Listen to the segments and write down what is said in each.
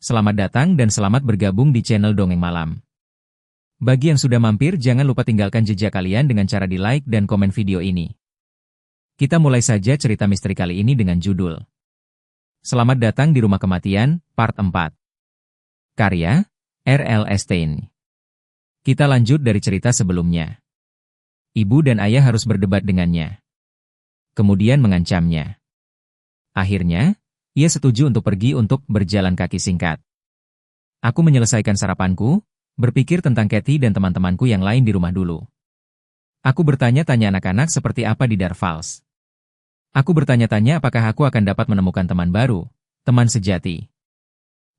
Selamat datang dan selamat bergabung di channel Dongeng Malam. Bagi yang sudah mampir, jangan lupa tinggalkan jejak kalian dengan cara di-like dan komen video ini. Kita mulai saja cerita misteri kali ini dengan judul Selamat Datang di Rumah Kematian, Part 4. Karya, R.L. Stein. Kita lanjut dari cerita sebelumnya. Ibu dan ayah harus berdebat dengannya. Kemudian mengancamnya. Akhirnya, ia setuju untuk pergi untuk berjalan kaki singkat. Aku menyelesaikan sarapanku, berpikir tentang Kathy dan teman-temanku yang lain di rumah dulu. Aku bertanya-tanya anak-anak seperti apa di Darfals. Aku bertanya-tanya apakah aku akan dapat menemukan teman baru, teman sejati.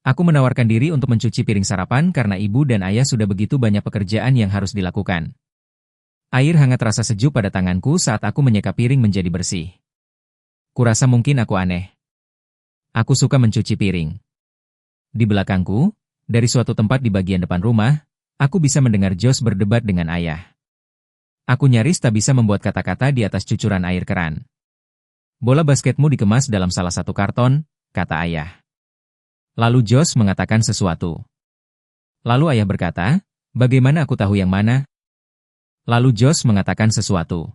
Aku menawarkan diri untuk mencuci piring sarapan karena ibu dan ayah sudah begitu banyak pekerjaan yang harus dilakukan. Air hangat terasa sejuk pada tanganku saat aku menyeka piring menjadi bersih. Kurasa mungkin aku aneh. Aku suka mencuci piring. Di belakangku, dari suatu tempat di bagian depan rumah, aku bisa mendengar Josh berdebat dengan ayah. Aku nyaris tak bisa membuat kata-kata di atas cucuran air keran. Bola basketmu dikemas dalam salah satu karton, kata ayah. Lalu Josh mengatakan sesuatu. Lalu ayah berkata, bagaimana aku tahu yang mana? Lalu Josh mengatakan sesuatu.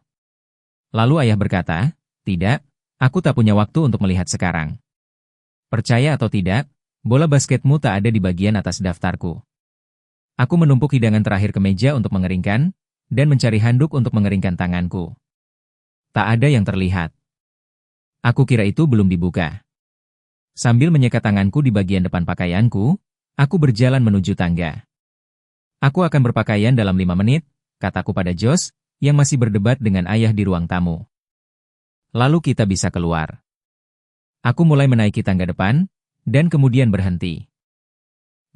Lalu ayah berkata, tidak, aku tak punya waktu untuk melihat sekarang. Percaya atau tidak, bola basketmu tak ada di bagian atas daftarku. Aku menumpuk hidangan terakhir ke meja untuk mengeringkan, dan mencari handuk untuk mengeringkan tanganku. Tak ada yang terlihat. Aku kira itu belum dibuka. Sambil menyeka tanganku di bagian depan pakaianku, aku berjalan menuju tangga. Aku akan berpakaian dalam 5 menit, kataku pada Josh, yang masih berdebat dengan ayah di ruang tamu. Lalu kita bisa keluar. Aku mulai menaiki tangga depan, dan kemudian berhenti.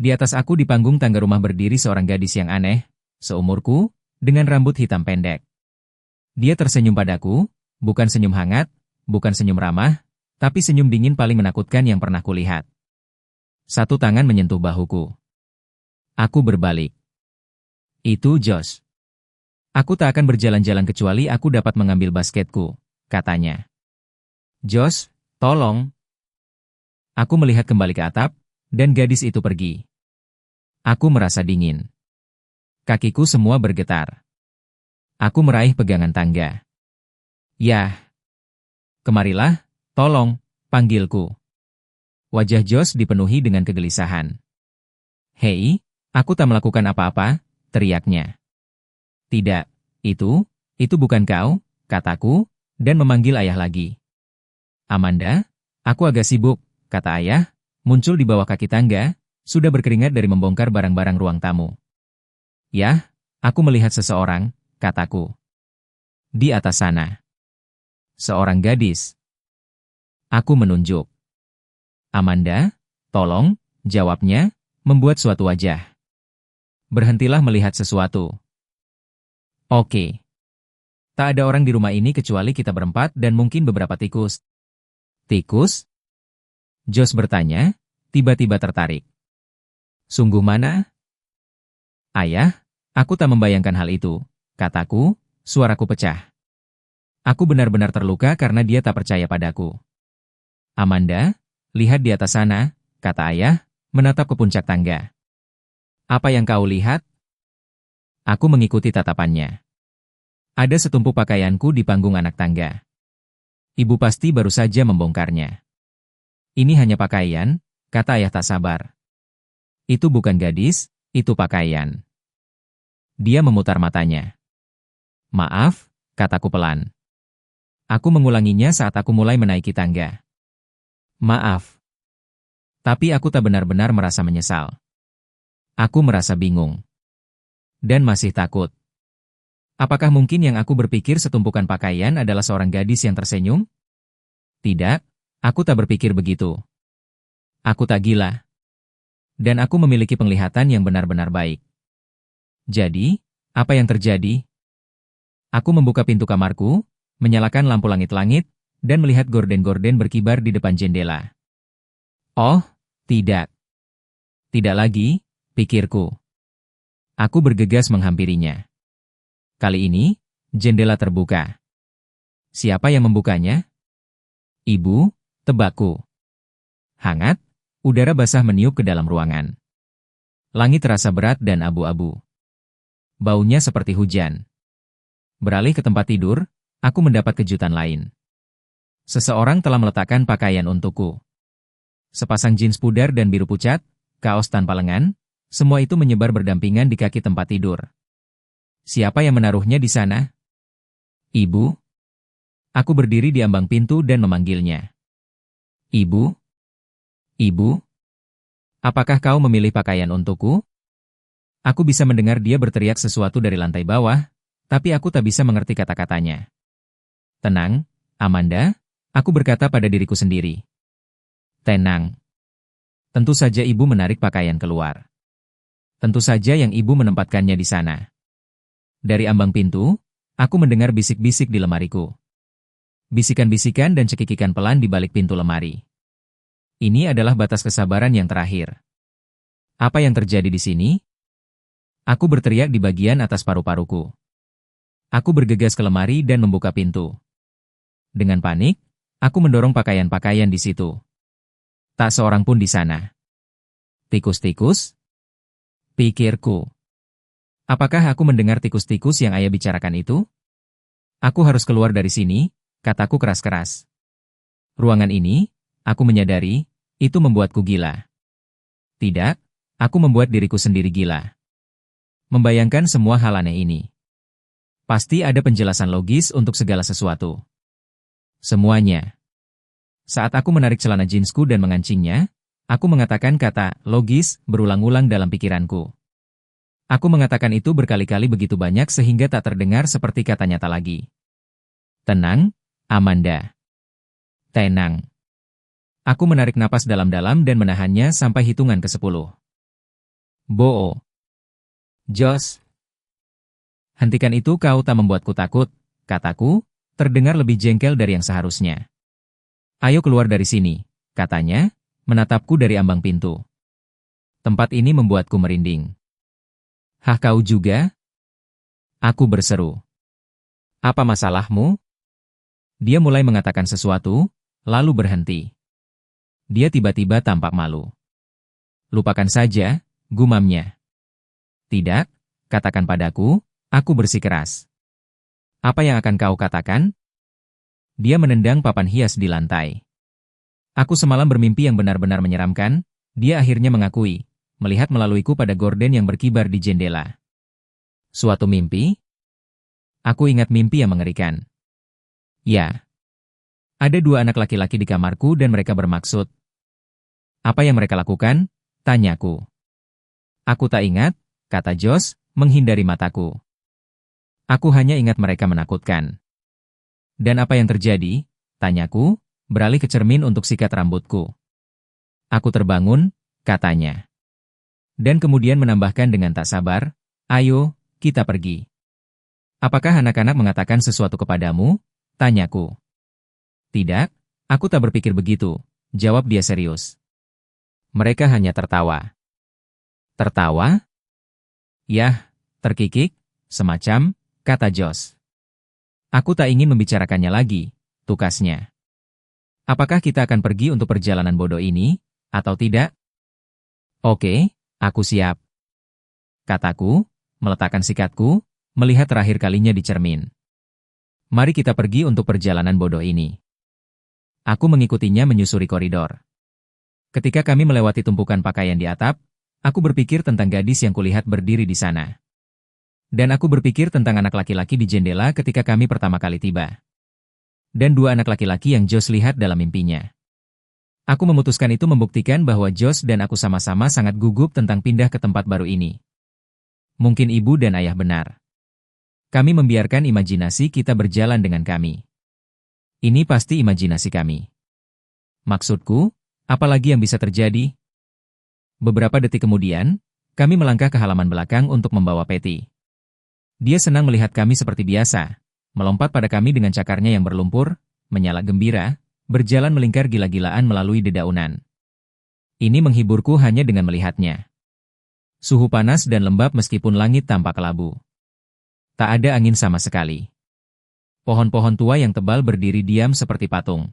Di atas aku di panggung tangga rumah berdiri seorang gadis yang aneh, seumurku, dengan rambut hitam pendek. Dia tersenyum padaku, bukan senyum hangat, bukan senyum ramah, tapi senyum dingin paling menakutkan yang pernah kulihat. Satu tangan menyentuh bahuku. Aku berbalik. Itu Josh. Aku tak akan berjalan-jalan kecuali aku dapat mengambil basketku, katanya. Josh, tolong. Aku melihat kembali ke atap, dan gadis itu pergi. Aku merasa dingin. Kakiku semua bergetar. Aku meraih pegangan tangga. Yah. Kemarilah, tolong, panggilku. Wajah Josh dipenuhi dengan kegelisahan. Hei, aku tak melakukan apa-apa, teriaknya. Tidak, itu bukan kau, kataku, dan memanggil ayah lagi. Amanda, aku agak sibuk, kata ayah, muncul di bawah kaki tangga, sudah berkeringat dari membongkar barang-barang ruang tamu. Yah, aku melihat seseorang, kataku. Di atas sana. Seorang gadis. Aku menunjuk. Amanda, tolong, jawabnya, membuat suatu wajah. Berhentilah melihat sesuatu. Oke. Tak ada orang di rumah ini kecuali kita berempat dan mungkin beberapa tikus. Tikus? Josh bertanya, tiba-tiba tertarik. Sungguh mana? Ayah, aku tak membayangkan hal itu, kataku, suaraku pecah. Aku benar-benar terluka karena dia tak percaya padaku. Amanda, lihat di atas sana, kata ayah, menatap ke puncak tangga. Apa yang kau lihat? Aku mengikuti tatapannya. Ada setumpuk pakaianku di panggung anak tangga. Ibu pasti baru saja membongkarnya. Ini hanya pakaian, kata ayah tak sabar. Itu bukan gadis, itu pakaian. Dia memutar matanya. Maaf, kataku pelan. Aku mengulanginya saat aku mulai menaiki tangga. Maaf. Tapi aku tak benar-benar merasa menyesal. Aku merasa bingung. Dan masih takut. Apakah mungkin yang aku berpikir setumpukan pakaian adalah seorang gadis yang tersenyum? Tidak, aku tak berpikir begitu. Aku tak gila. Dan aku memiliki penglihatan yang benar-benar baik. Jadi, apa yang terjadi? Aku membuka pintu kamarku, menyalakan lampu langit-langit, dan melihat gorden-gorden berkibar di depan jendela. Oh, tidak. Tidak lagi, pikirku. Aku bergegas menghampirinya. Kali ini, jendela terbuka. Siapa yang membukanya? Ibu, tebakku. Hangat, Udara basah meniup ke dalam ruangan. Langit terasa berat dan abu-abu. Baunya seperti hujan. Beralih ke tempat tidur, aku mendapat kejutan lain. Seseorang telah meletakkan pakaian untukku. Sepasang jeans pudar dan biru pucat, kaos tanpa lengan, semua itu menyebar berdampingan di kaki tempat tidur. Siapa yang menaruhnya di sana? Ibu? Aku berdiri di ambang pintu dan memanggilnya. Ibu? Ibu? Apakah kau memilih pakaian untukku? Aku bisa mendengar dia berteriak sesuatu dari lantai bawah, tapi aku tak bisa mengerti kata-katanya. Tenang, Amanda, aku berkata pada diriku sendiri. Tenang. Tentu saja ibu menarik pakaian keluar. Tentu saja yang ibu menempatkannya di sana. Dari ambang pintu, aku mendengar bisik-bisik di lemariku. Bisikan-bisikan dan cekikikan pelan di balik pintu lemari. Ini adalah batas kesabaran yang terakhir. Apa yang terjadi di sini? Aku berteriak di bagian atas paru-paruku. Aku bergegas ke lemari dan membuka pintu. Dengan panik, aku mendorong pakaian-pakaian di situ. Tak seorang pun di sana. Tikus-tikus? Pikirku. Apakah aku mendengar tikus-tikus yang ayah bicarakan itu? Aku harus keluar dari sini, kataku keras-keras. Ruangan ini, aku menyadari, itu membuatku gila. Tidak, aku membuat diriku sendiri gila. Membayangkan semua hal aneh ini. Pasti ada penjelasan logis untuk segala sesuatu. Semuanya. Saat aku menarik celana jeansku dan mengancingnya, aku mengatakan kata logis berulang-ulang dalam pikiranku. Aku mengatakan itu berkali-kali begitu banyak sehingga tak terdengar seperti kata nyata lagi. Tenang, Amanda. Tenang. Aku menarik napas dalam-dalam dan menahannya sampai hitungan ke-10. Boo. Josh. Hentikan itu, kau tak membuatku takut, kataku, terdengar lebih jengkel dari yang seharusnya. Ayo keluar dari sini, katanya, menatapku dari ambang pintu. Tempat ini membuatku merinding. Hah, kau juga? Aku berseru. Apa masalahmu? Dia mulai mengatakan sesuatu, lalu berhenti. Dia tiba-tiba tampak malu. Lupakan saja, gumamnya. Tidak, katakan padaku, aku bersikeras. Apa yang akan kau katakan? Dia menendang papan hias di lantai. Aku semalam bermimpi yang benar-benar menyeramkan, dia akhirnya mengakui, melihat melaluiku pada gorden yang berkibar di jendela. Suatu mimpi? Aku ingat mimpi yang mengerikan. Ya. Ada 2 anak laki-laki di kamarku dan mereka bermaksud. Apa yang mereka lakukan? Tanyaku. Aku tak ingat, kata Josh, menghindari mataku. Aku hanya ingat mereka menakutkan. Dan apa yang terjadi? Tanyaku, beralih ke cermin untuk sikat rambutku. Aku terbangun, katanya. Dan kemudian menambahkan dengan tak sabar, ayo, kita pergi. Apakah anak-anak mengatakan sesuatu kepadamu? Tanyaku. Tidak, aku tak berpikir begitu, jawab dia serius. Mereka hanya tertawa. Tertawa? Yah, terkikik, semacam, kata Josh. Aku tak ingin membicarakannya lagi, tukasnya. Apakah kita akan pergi untuk perjalanan bodoh ini, atau tidak? Oke, aku siap. Kataku, meletakkan sikatku, melihat terakhir kalinya di cermin. Mari kita pergi untuk perjalanan bodoh ini. Aku mengikutinya menyusuri koridor. Ketika kami melewati tumpukan pakaian di atap, aku berpikir tentang gadis yang kulihat berdiri di sana. Dan aku berpikir tentang anak laki-laki di jendela ketika kami pertama kali tiba. Dan 2 anak laki-laki yang Josh lihat dalam mimpinya. Aku memutuskan itu membuktikan bahwa Josh dan aku sama-sama sangat gugup tentang pindah ke tempat baru ini. Mungkin ibu dan ayah benar. Kami membiarkan imajinasi kita berjalan dengan kami. Ini pasti imajinasi kami. Maksudku, apalagi yang bisa terjadi? Beberapa detik kemudian, kami melangkah ke halaman belakang untuk membawa Patty. Dia senang melihat kami seperti biasa, melompat pada kami dengan cakarnya yang berlumpur, menyala gembira, berjalan melingkar gila-gilaan melalui dedaunan. Ini menghiburku hanya dengan melihatnya. Suhu panas dan lembab meskipun langit tampak kelabu. Tak ada angin sama sekali. Pohon-pohon tua yang tebal berdiri diam seperti patung.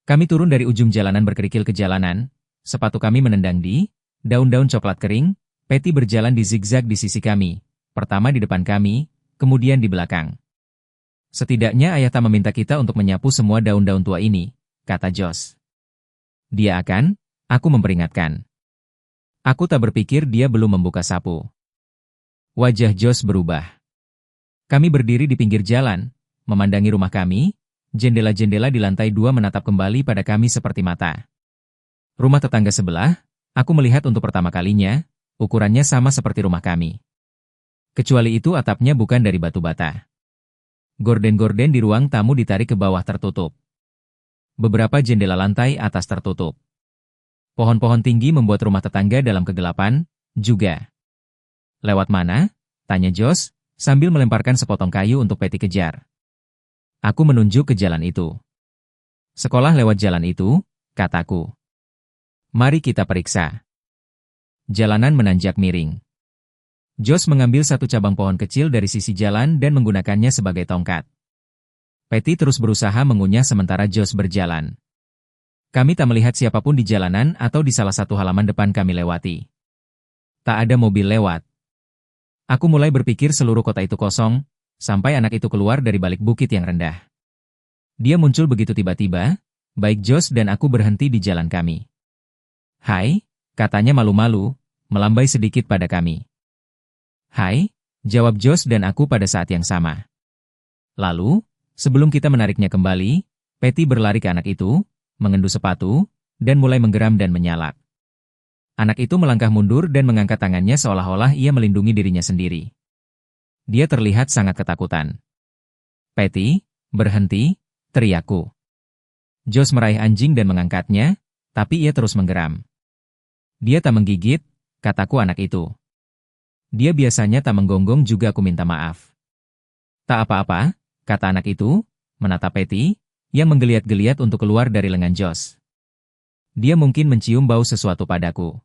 Kami turun dari ujung jalanan berkerikil ke jalanan, Sepatu kami menendang di daun-daun coklat kering. Patty berjalan di zigzag di sisi kami, pertama di depan kami, kemudian di belakang. Setidaknya ayah tak meminta kita untuk menyapu semua daun-daun tua ini, kata Josh. Dia akan, aku memperingatkan. Aku tak berpikir dia belum membuka sapu. Wajah Josh berubah. Kami berdiri di pinggir jalan, memandangi rumah kami, jendela-jendela di lantai 2 menatap kembali pada kami seperti mata. Rumah tetangga sebelah, aku melihat untuk pertama kalinya, ukurannya sama seperti rumah kami. Kecuali itu atapnya bukan dari batu bata. Gorden-gorden di ruang tamu ditarik ke bawah tertutup. Beberapa jendela lantai atas tertutup. Pohon-pohon tinggi membuat rumah tetangga dalam kegelapan, juga. Lewat mana? Tanya Josh, sambil melemparkan sepotong kayu untuk Patty kejar. Aku menunjuk ke jalan itu. Sekolah lewat jalan itu, kataku. Mari kita periksa. Jalanan menanjak miring. Josh mengambil satu cabang pohon kecil dari sisi jalan dan menggunakannya sebagai tongkat. Patty terus berusaha mengunyah sementara Josh berjalan. Kami tak melihat siapapun di jalanan atau di salah satu halaman depan kami lewati. Tak ada mobil lewat. Aku mulai berpikir seluruh kota itu kosong, sampai anak itu keluar dari balik bukit yang rendah. Dia muncul begitu tiba-tiba, baik Josh dan aku berhenti di jalan kami. Hai, katanya malu-malu, melambai sedikit pada kami. Hai, jawab Josh dan aku pada saat yang sama. Lalu, sebelum kita menariknya kembali, Patty berlari ke anak itu, mengendu sepatu, dan mulai menggeram dan menyalak. Anak itu melangkah mundur dan mengangkat tangannya seolah-olah ia melindungi dirinya sendiri. Dia terlihat sangat ketakutan. Patty, berhenti, teriakku. Josh meraih anjing dan mengangkatnya, tapi ia terus menggeram. Dia tak menggigit, kataku anak itu. Dia biasanya tak menggonggong juga aku minta maaf. Tak apa-apa, kata anak itu, menatap Patty, yang menggeliat-geliat untuk keluar dari lengan Josh. Dia mungkin mencium bau sesuatu padaku.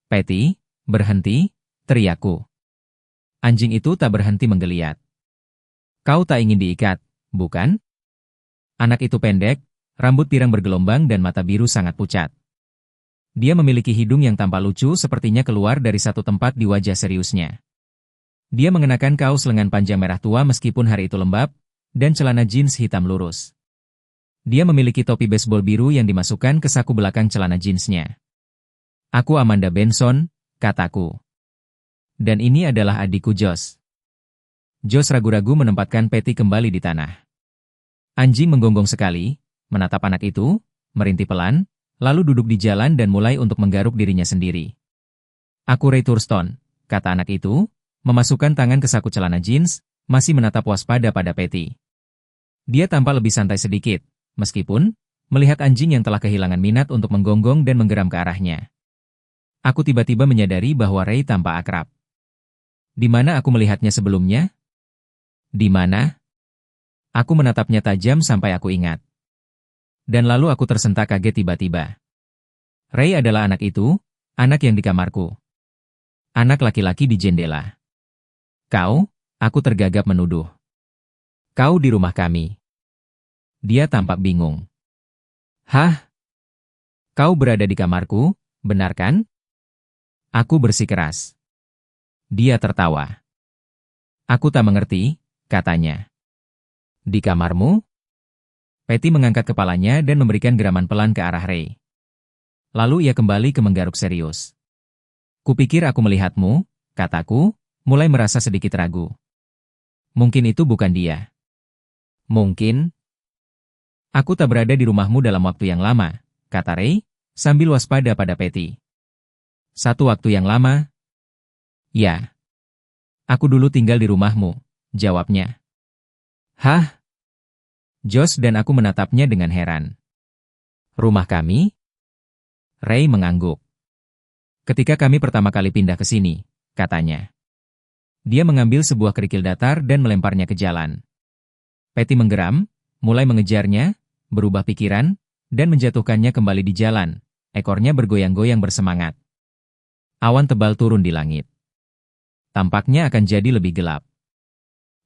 Patty, berhenti, teriakku. Anjing itu tak berhenti menggeliat. Kau tak ingin diikat, bukan? Anak itu pendek, rambut pirang bergelombang dan mata biru sangat pucat. Dia memiliki hidung yang tampak lucu sepertinya keluar dari satu tempat di wajah seriusnya. Dia mengenakan kaos lengan panjang merah tua meskipun hari itu lembab, dan celana jeans hitam lurus. Dia memiliki topi baseball biru yang dimasukkan ke saku belakang celana jeansnya. Aku Amanda Benson, kataku. Dan ini adalah adikku Josh. Josh ragu-ragu menempatkan Patty kembali di tanah. Anjing menggonggong sekali, menatap anak itu, merintih pelan, lalu duduk di jalan dan mulai untuk menggaruk dirinya sendiri. Aku Ray Thurston, kata anak itu, memasukkan tangan ke saku celana jeans, masih menatap waspada pada Patty. Dia tampak lebih santai sedikit, meskipun, melihat anjing yang telah kehilangan minat untuk menggonggong dan menggeram ke arahnya. Aku tiba-tiba menyadari bahwa Ray tampak akrab. Di mana aku melihatnya sebelumnya? Di mana? Aku menatapnya tajam sampai aku ingat. Dan lalu aku tersentak kaget tiba-tiba. Ray adalah anak itu, anak yang di kamarku. Anak laki-laki di jendela. Kau, aku tergagap menuduh. Kau di rumah kami. Dia tampak bingung. Hah? Kau berada di kamarku, benar kan? Aku bersikeras. Dia tertawa. Aku tak mengerti, katanya. Di kamarmu? Patty mengangkat kepalanya dan memberikan geraman pelan ke arah Ray. Lalu ia kembali ke menggaruk serius. Kupikir aku melihatmu, kataku, mulai merasa sedikit ragu. Mungkin itu bukan dia. Mungkin. Aku tak berada di rumahmu dalam waktu yang lama, kata Ray, sambil waspada pada Patty. Satu waktu yang lama? Ya. Aku dulu tinggal di rumahmu, jawabnya. Hah? Josh dan aku menatapnya dengan heran. Rumah kami? Ray mengangguk. Ketika kami pertama kali pindah ke sini, katanya. Dia mengambil sebuah kerikil datar dan melemparnya ke jalan. Patty menggeram, mulai mengejarnya, berubah pikiran, dan menjatuhkannya kembali di jalan. Ekornya bergoyang-goyang bersemangat. Awan tebal turun di langit. Tampaknya akan jadi lebih gelap.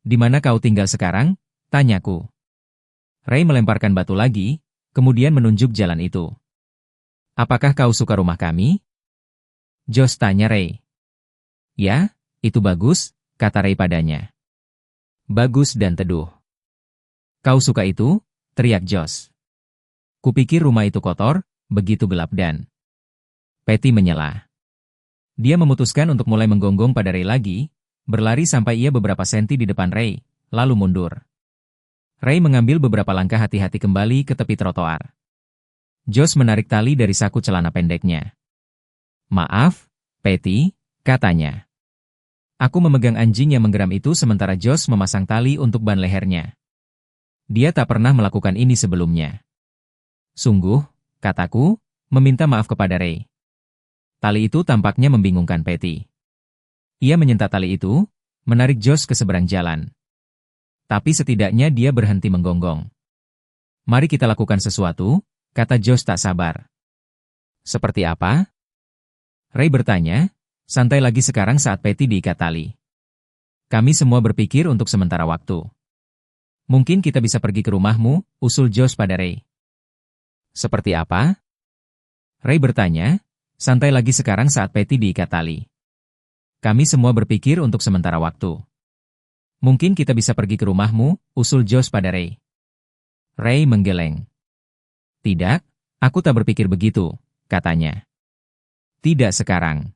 Di mana kau tinggal sekarang? Tanyaku. Ray melemparkan batu lagi, kemudian menunjuk jalan itu. Apakah kau suka rumah kami? Josh tanya Ray. Ya, itu bagus, kata Ray padanya. Bagus dan teduh. Kau suka itu? Teriak Josh. Kupikir rumah itu kotor, begitu gelap dan... Patty menyela. Dia memutuskan untuk mulai menggonggong pada Ray lagi, berlari sampai ia beberapa senti di depan Ray, lalu mundur. Ray mengambil beberapa langkah hati-hati kembali ke tepi trotoar. Josh menarik tali dari saku celana pendeknya. Maaf, Patty, katanya. Aku memegang anjing yang menggeram itu sementara Josh memasang tali untuk ban lehernya. Dia tak pernah melakukan ini sebelumnya. Sungguh, kataku, meminta maaf kepada Ray. Tali itu tampaknya membingungkan Patty. Ia menyentak tali itu, menarik Josh ke seberang jalan. Tapi setidaknya dia berhenti menggonggong. Mari kita lakukan sesuatu, kata Josh tak sabar. Seperti apa? Ray bertanya, santai lagi sekarang saat Patty diikat tali. Kami semua berpikir untuk sementara waktu. Mungkin kita bisa pergi ke rumahmu, usul Josh pada Ray. Seperti apa? Ray bertanya, santai lagi sekarang saat Patty diikat tali. Kami semua berpikir untuk sementara waktu. Mungkin kita bisa pergi ke rumahmu, usul Josh pada Ray. Ray menggeleng. Tidak, aku tak berpikir begitu, katanya. Tidak sekarang.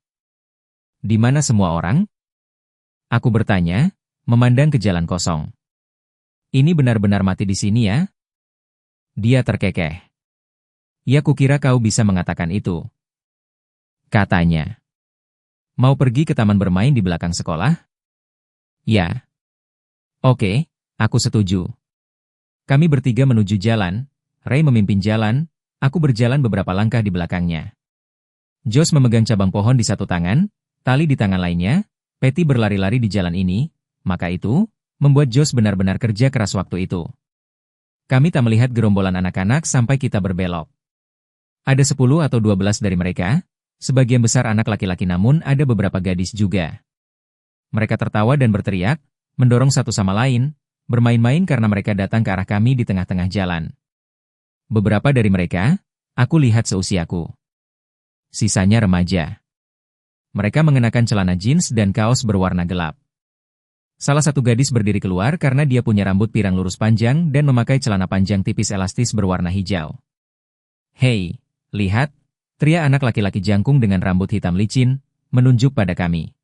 Di mana semua orang? Aku bertanya, memandang ke jalan kosong. Ini benar-benar mati di sini ya? Dia terkekeh. Ya kukira kau bisa mengatakan itu. Katanya. Mau pergi ke taman bermain di belakang sekolah? Ya. Oke, aku setuju. Kami bertiga menuju jalan, Ray memimpin jalan, aku berjalan beberapa langkah di belakangnya. Josh memegang cabang pohon di satu tangan, tali di tangan lainnya, Patty berlari-lari di jalan ini, maka itu, membuat Josh benar-benar kerja keras waktu itu. Kami tak melihat gerombolan anak-anak sampai kita berbelok. Ada 10 atau 12 dari mereka, sebagian besar anak laki-laki namun ada beberapa gadis juga. Mereka tertawa dan berteriak, mendorong satu sama lain, bermain-main karena mereka datang ke arah kami di tengah-tengah jalan. Beberapa dari mereka, aku lihat seusiaku. Sisanya remaja. Mereka mengenakan celana jeans dan kaos berwarna gelap. Salah satu gadis berdiri keluar karena dia punya rambut pirang lurus panjang dan memakai celana panjang tipis elastis berwarna hijau. Hei, lihat, teriak anak laki-laki jangkung dengan rambut hitam licin, menunjuk pada kami.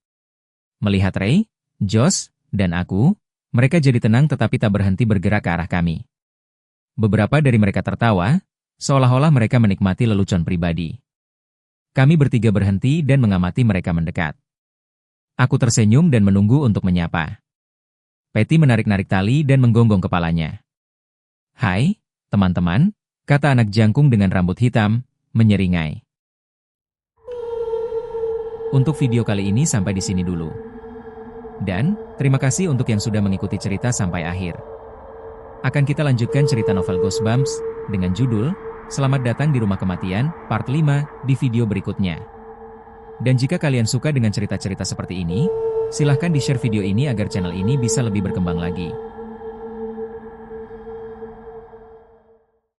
Melihat Ray, Josh, dan aku, mereka jadi tenang tetapi tak berhenti bergerak ke arah kami. Beberapa dari mereka tertawa, seolah-olah mereka menikmati lelucon pribadi. Kami bertiga berhenti dan mengamati mereka mendekat. Aku tersenyum dan menunggu untuk menyapa. Patty menarik-narik tali dan menggonggong kepalanya. Hai, teman-teman, kata anak jangkung dengan rambut hitam, menyeringai. Untuk video kali ini sampai di sini dulu. Dan, terima kasih untuk yang sudah mengikuti cerita sampai akhir. Akan kita lanjutkan cerita novel Goosebumps, dengan judul, Selamat Datang di Rumah Kematian, Part 5, di video berikutnya. Dan jika kalian suka dengan cerita-cerita seperti ini, silahkan di-share video ini agar channel ini bisa lebih berkembang lagi.